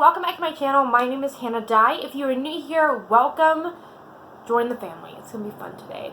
welcome back to my channel. My name is Hannah Dye. If you are new here, welcome. Join the family. It's going to be fun today.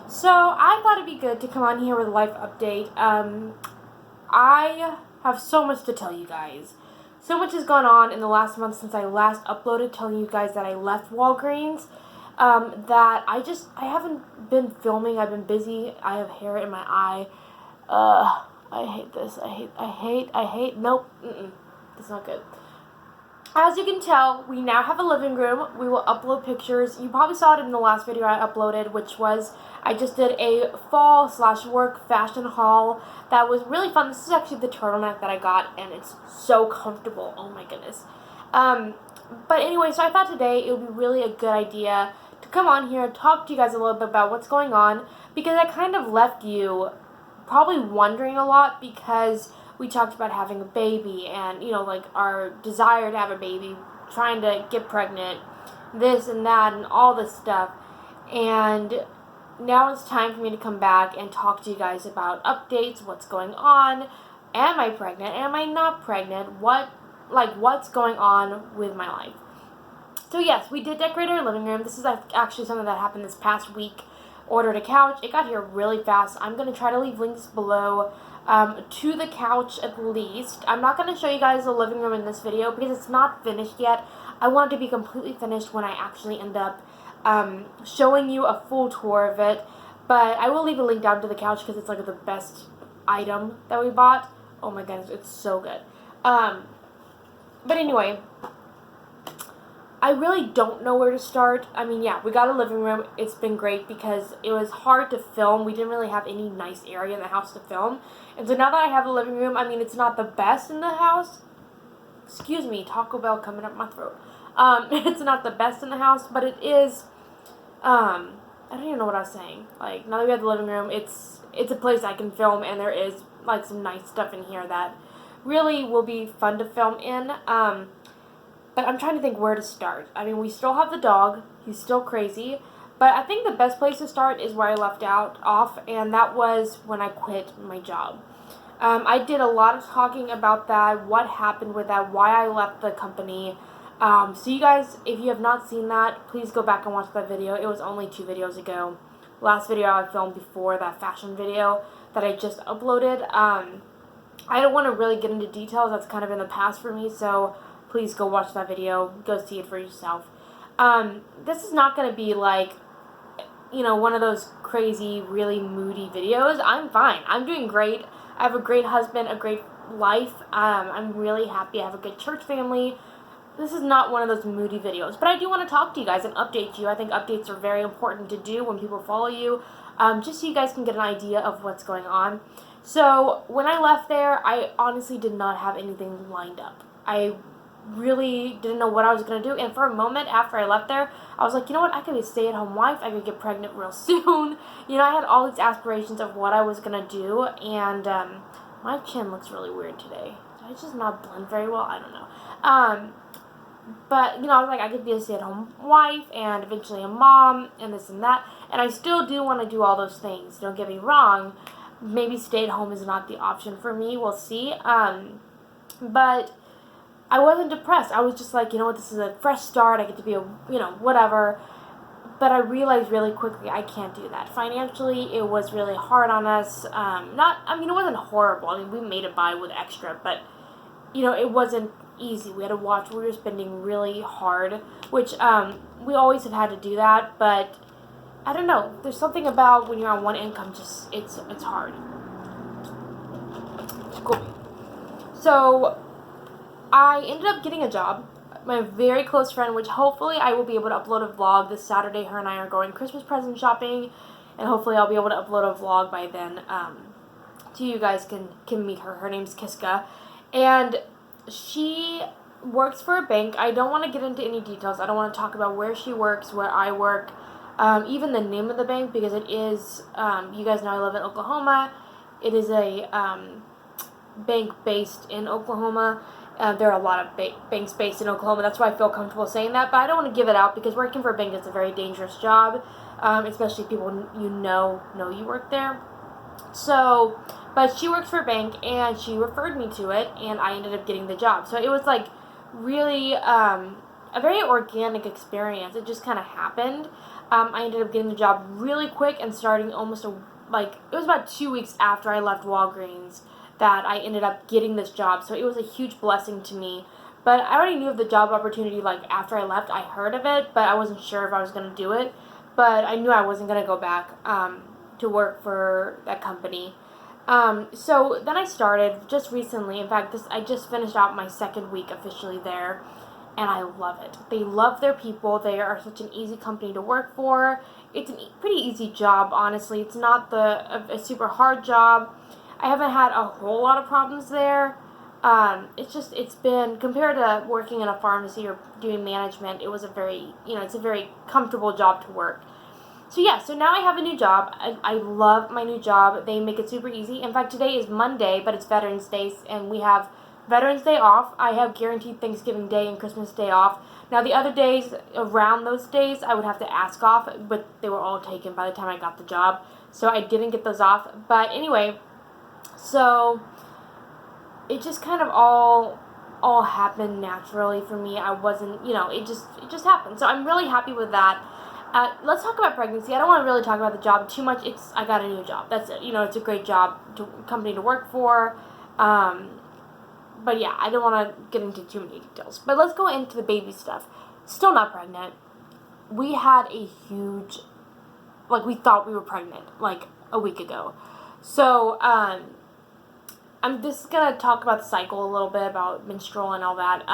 So, I thought it'd be good to come on here with a life update. I have so much to tell you guys. So much has gone on in the last month since I last uploaded, telling you guys that I left Walgreens. That I haven't been filming. I've been busy. I have hair in my eye. I hate this. Nope. That's not good. As you can tell, we now have a living room. We will upload pictures. You probably saw it in the last video I uploaded, which was I just did a fall/work fashion haul. That was really fun. This is actually the turtleneck that I got, and it's so comfortable. Oh my goodness. But anyway, so I thought today it would be really a good idea to come on here and talk to you guys a little bit about what's going on, because I kind of left you probably wondering a lot, because we talked about having a baby and, you know, like our desire to have a baby, trying to get pregnant, this and that and all this stuff. And now it's time for me to come back and talk to you guys about updates, what's going on, am I pregnant, am I not pregnant, what's going on with my life. So yes, we did decorate our living room. This is actually something that happened this past week. Ordered a couch. It got here really fast. I'm going to try to leave links below to the couch at least. I'm not going to show you guys the living room in this video because it's not finished yet. I want it to be completely finished when I actually end up showing you a full tour of it. But I will leave a link down to the couch because it's like the best item that we bought. Oh my goodness, it's so good. But anyway, I really don't know where to start. I mean, yeah, we got a living room. It's been great because it was hard to film. We didn't really have any nice area in the house to film. And so now that I have a living room, I mean, it's not the best in the house. Excuse me, Taco Bell coming up my throat. It's not the best in the house, but it is, I don't even know what I was saying. Like, now that we have the living room, it's a place I can film, and there is, like, some nice stuff in here that really will be fun to film in. But I'm trying to think where to start. I mean, we still have the dog. He's still crazy. But I think the best place to start is where I left off, and that was when I quit my job. I did a lot of talking about that, what happened with that, why I left the company. So you guys, if you have not seen that, please go back and watch that video. It was only 2 videos ago. Last video I filmed before that fashion video that I just uploaded. I don't want to really get into details. That's kind of in the past for me, so please go watch that video. Go see it for yourself. This is not going to be like, you know, one of those crazy, really moody videos. I'm fine. I'm doing great. I have a great husband, a great life. I'm really happy. I have a good church family. This is not one of those moody videos. But I do want to talk to you guys and update you. I think updates are very important to do when people follow you, just so you guys can get an idea of what's going on. So when I left there, I honestly did not have anything lined up. I really didn't know what I was going to do, and for a moment after I left there, I was like, you know what, I could be a stay-at-home wife, I could get pregnant real soon. You know, I had all these aspirations of what I was going to do, and my chin looks really weird today. Did I just not blend very well? I don't know. But, you know, I was like, I could be a stay-at-home wife, and eventually a mom, and this and that, and I still do want to do all those things, don't get me wrong. Maybe stay-at-home is not the option for me, we'll see. But I wasn't depressed. I was just like, you know what, this is a fresh start. I get to be a, you know, whatever. But I realized really quickly I can't do that. Financially, it was really hard on us. It wasn't horrible. I mean, we made it by with extra, but, you know, it wasn't easy. We had to watch. We were spending really hard, which we always have had to do that. But I don't know. There's something about when you're on one income, just it's hard. Cool. So I ended up getting a job. My very close friend, which hopefully I will be able to upload a vlog this Saturday. Her and I are going Christmas present shopping, and hopefully I'll be able to upload a vlog by then. So you guys can meet her. Her name's Kiska, and she works for a bank. I don't want to get into any details. I don't want to talk about where she works, where I work, even the name of the bank, because it is, you guys know I live in Oklahoma. It is a bank based in Oklahoma. There are a lot of banks based in Oklahoma. That's why I feel comfortable saying that. But I don't want to give it out because working for a bank is a very dangerous job, especially if people you know you work there. So, but she works for a bank, and she referred me to it, and I ended up getting the job. So it was like really a very organic experience. It just kind of happened. I ended up getting the job really quick and starting it was about 2 weeks after I left Walgreens that I ended up getting this job. So it was a huge blessing to me. But I already knew of the job opportunity like after I left. I heard of it, but I wasn't sure if I was going to do it. But I knew I wasn't going to go back to work for that company. So then I started just recently. In fact, I just finished out my second week officially there, and I love it. They love their people. They are such an easy company to work for. It's a pretty easy job, honestly. It's not a super hard job. I haven't had a whole lot of problems there. It's been, compared to working in a pharmacy or doing management, it was it's a very comfortable job to work. So yeah, so now I have a new job. I love my new job. They make it super easy. In fact, today is Monday, but it's Veterans Day, and we have Veterans Day off. I have guaranteed Thanksgiving Day and Christmas Day off. Now, the other days around those days, I would have to ask off, but they were all taken by the time I got the job, so I didn't get those off. But anyway, so it just kind of all happened naturally for me. I wasn't, it just happened. So I'm really happy with that. Let's talk about pregnancy. I don't want to really talk about the job too much. I got a new job. That's it. It's a great company to work for. But yeah, I don't want to get into too many details. But let's go into the baby stuff. Still not pregnant. We had a huge, we thought we were pregnant, a week ago. So, I'm just going to talk about the cycle a little bit, about menstrual and all that.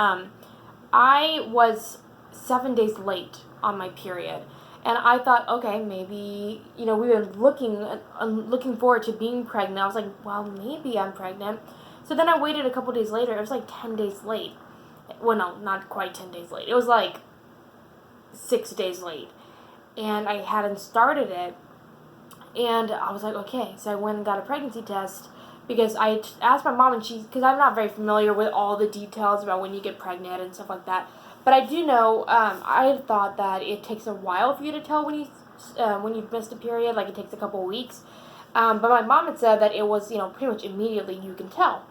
I was 7 days late on my period. And I thought, okay, maybe, we've been looking forward to being pregnant. I was like, well, maybe I'm pregnant. So then I waited a couple days later. It was 10 days late. Well, no, not quite 10 days late. It was 6 days late. And I hadn't started it. And I was like, okay. So I went and got a pregnancy test because I asked my mom, and because I'm not very familiar with all the details about when you get pregnant and stuff like that. But I do know, I thought that it takes a while for you to tell when you've missed a period, it takes a couple of weeks. But my mom had said that it was, pretty much immediately you can tell.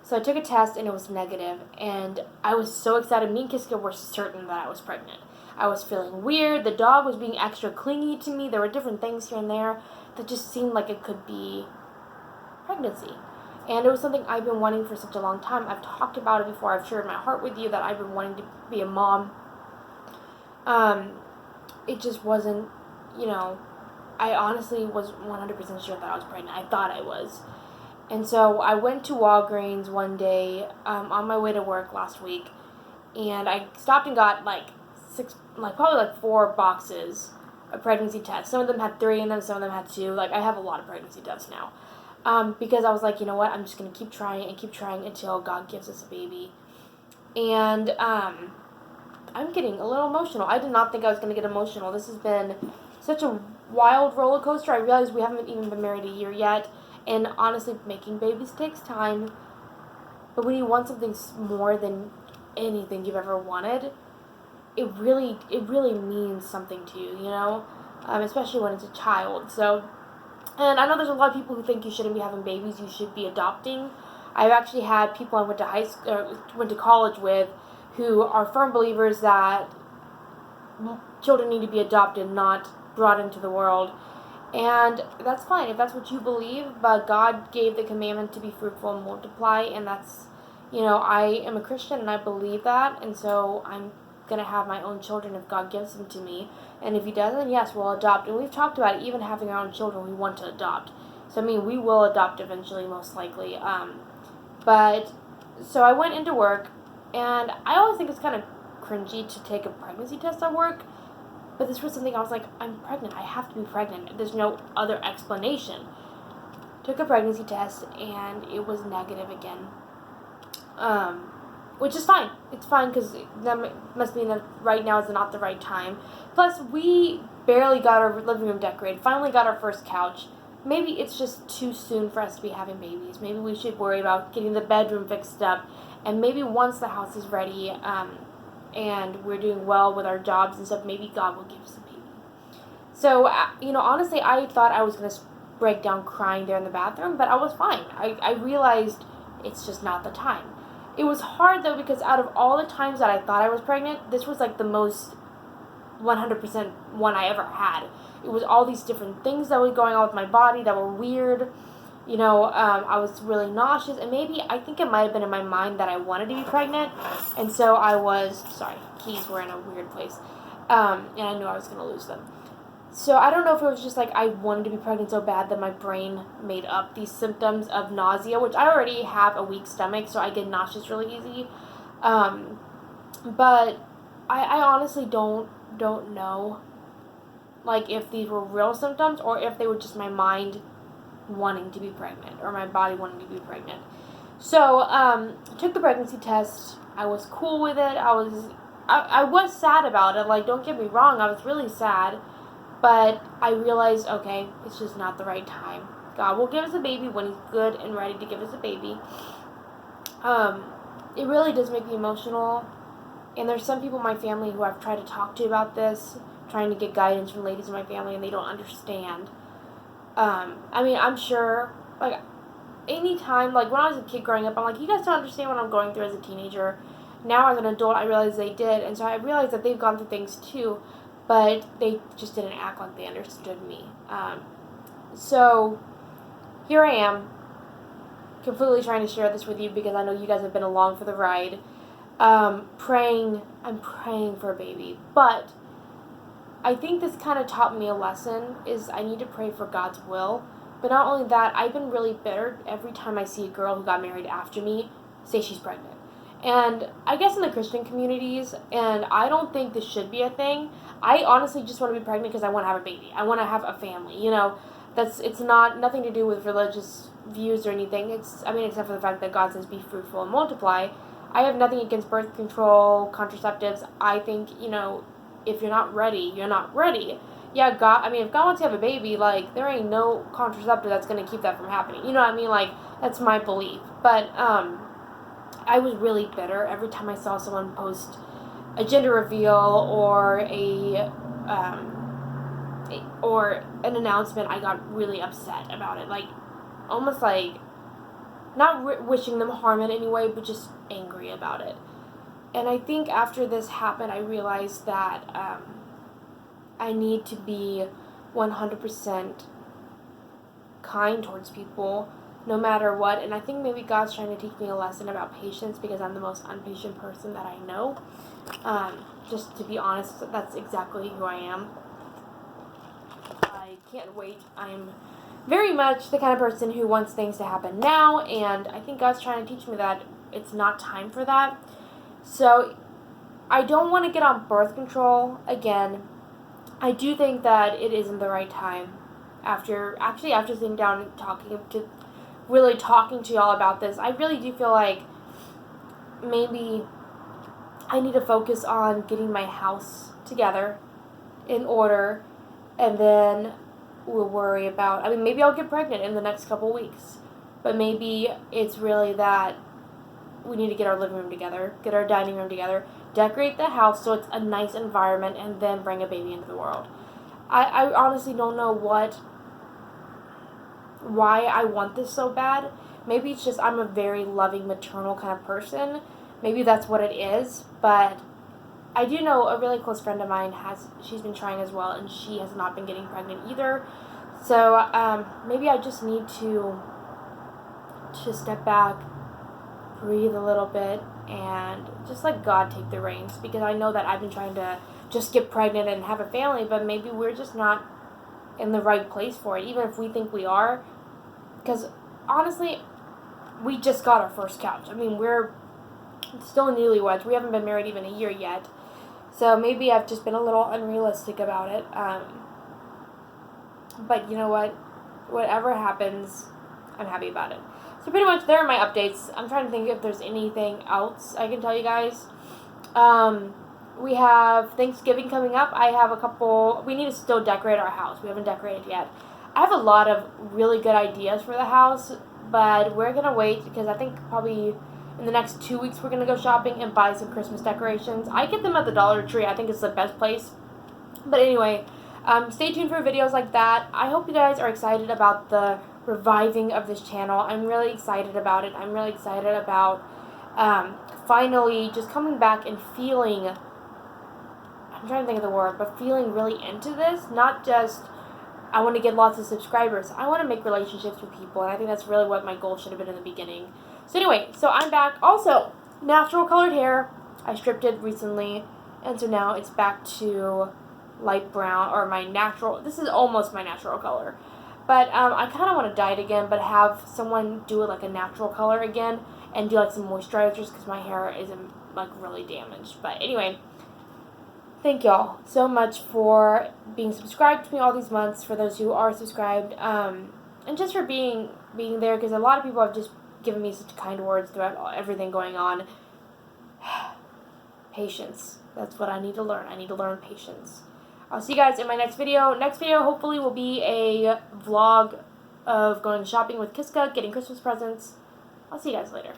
So I took a test, and it was negative, and I was so excited. Me and Kiska were certain that I was pregnant. I was feeling weird. The dog was being extra clingy to me. There were different things here and there that just seemed like it could be pregnancy. And it was something I've been wanting for such a long time. I've talked about it before. I've shared my heart with you that I've been wanting to be a mom. It just wasn't, I honestly was 100% sure that I was pregnant. I thought I was. And so I went to Walgreens one day on my way to work last week, and I stopped and got probably 4 boxes of pregnancy tests. Some of them had 3 in them, some of them had 2. I have a lot of pregnancy tests now. Because I was like, you know what, I'm just going to keep trying until God gives us a baby. And I'm getting a little emotional. I did not think I was going to get emotional. This has been such a wild roller coaster. I realize we haven't even been married a year yet. And honestly, making babies takes time. But when you want something more than anything you've ever wanted, it really means something to you, especially when it's a child. So, and I know there's a lot of people who think you shouldn't be having babies, you should be adopting. I've actually had people I went to college with who are firm believers that children need to be adopted, not brought into the world. And that's fine if that's what you believe, but God gave the commandment to be fruitful and multiply, and that's, I am a Christian and I believe that, and so I'm going to have my own children if God gives them to me. And if he doesn't, yes, we'll adopt. And we've talked about even having our own children we want to adopt. So, we will adopt eventually, most likely. So I went into work, and I always think it's kind of cringy to take a pregnancy test at work. But this was something I was like, I'm pregnant. I have to be pregnant. There's no other explanation. Took a pregnancy test, and it was negative again. Which is fine. It's fine because that must mean that right now is not the right time. Plus, we barely got our living room decorated. Finally got our first couch. Maybe it's just too soon for us to be having babies. Maybe we should worry about getting the bedroom fixed up. And maybe once the house is ready, and we're doing well with our jobs and stuff, maybe God will give us a baby. So, honestly, I thought I was going to break down crying there in the bathroom, but I was fine. I realized it's just not the time. It was hard though because out of all the times that I thought I was pregnant, this was like the most 100% one I ever had. It was all these different things that were going on with my body that were weird. I was really nauseous, and maybe I think it might have been in my mind that I wanted to be pregnant, and so I was, sorry, keys were in a weird place, and I knew I was going to lose them. So I don't know if it was just like I wanted to be pregnant so bad that my brain made up these symptoms of nausea, which I already have a weak stomach, so I get nauseous really easy. But I honestly don't know, like, if these were real symptoms or if they were just my mind wanting to be pregnant or my body wanting to be pregnant. So took the pregnancy test. I was cool with it. I was sad about it. Like, don't get me wrong, I was really sad. But I realized, okay, it's just not the right time. God will give us a baby when He's good and ready to give us a baby. It really does make me emotional. And there's some people in my family who I've tried to talk to about this, trying to get guidance from ladies in my family, and they don't understand. I'm sure, like, anytime, like, when I was a kid growing up, I'm like, you guys don't understand what I'm going through as a teenager. Now as an adult, I realize they did, and so I realized that they've gone through things too, but they just didn't act like they understood me. So here I am, completely trying to share this with you because I know you guys have been along for the ride. I'm praying for a baby, but I think this kind of taught me a lesson, is I need to pray for God's will. But not only that, I've been really bitter every time I see a girl who got married after me say she's pregnant. And I guess in the Christian communities, and I don't think this should be a thing, I honestly just want to be pregnant because I want to have a baby. I want to have a family, it's nothing to do with religious views or anything. Except for the fact that God says be fruitful and multiply. I have nothing against birth control, contraceptives. I think, if you're not ready, you're not ready. Yeah, if God wants to have a baby, like, there ain't no contraceptive that's going to keep that from happening. You know what I mean? Like, that's my belief. But, I was really bitter every time I saw someone post a gender reveal or or an announcement. I got really upset about it. Like, almost like, not wishing them harm in any way, but just angry about it. And I think after this happened, I realized that I need to be 100% kind towards people, no matter what. And I think maybe God's trying to teach me a lesson about patience, because I'm the most impatient person that I know. Just to be honest, that's exactly who I am. I can't wait. I'm very much the kind of person who wants things to happen now, and I think God's trying to teach me that it's not time for that. So I don't want to get on birth control again. I do think that it isn't the right time. After sitting down and talking to y'all about this, I really do feel like maybe I need to focus on getting my house together in order, and then we'll worry about, maybe I'll get pregnant in the next couple weeks, but maybe it's really that we need to get our living room together, get our dining room together, decorate the house so it's a nice environment, and then bring a baby into the world. I honestly don't know why I want this so bad. Maybe it's just I'm a very loving, maternal kind of person. Maybe that's what it is, but I do know a really close friend of mine she's been trying as well, and she has not been getting pregnant either. So maybe I just need to step back, breathe a little bit, and just let God take the reins, because I know that I've been trying to just get pregnant and have a family, but maybe we're just not in the right place for it, even if we think we are, because honestly, we just got our first couch. We're still newlyweds. We haven't been married even a year yet, so maybe I've just been a little unrealistic about it, but you know what, whatever happens, I'm happy about it. So pretty much there are my updates. I'm trying to think if there's anything else I can tell you guys. We have Thanksgiving coming up. We need to still decorate our house. We haven't decorated yet. I have a lot of really good ideas for the house, but we're going to wait because I think probably in the next 2 weeks we're going to go shopping and buy some Christmas decorations. I get them at the Dollar Tree. I think it's the best place. But anyway, stay tuned for videos like that. I hope you guys are excited about the reviving of this channel. I'm really excited about it. I'm really excited about finally just coming back and feeling, I'm trying to think of the word, but feeling really into this. Not just, I want to get lots of subscribers. I want to make relationships with people, and I think that's really what my goal should have been in the beginning. So anyway, so I'm back. Also, natural colored hair. I stripped it recently, and so now it's back to light brown, or my natural, this is almost my natural color. But I kind of want to dye it again, but have someone do it like a natural color again, and do like some moisturizers, because my hair isn't like really damaged. But anyway, thank y'all so much for being subscribed to me all these months, for those who are subscribed, and just for being there, because a lot of people have just given me such kind words throughout everything going on. Patience. That's what I need to learn. I need to learn patience. I'll see you guys in my next video. Next video hopefully will be a vlog of going shopping with Kiska, getting Christmas presents. I'll see you guys later.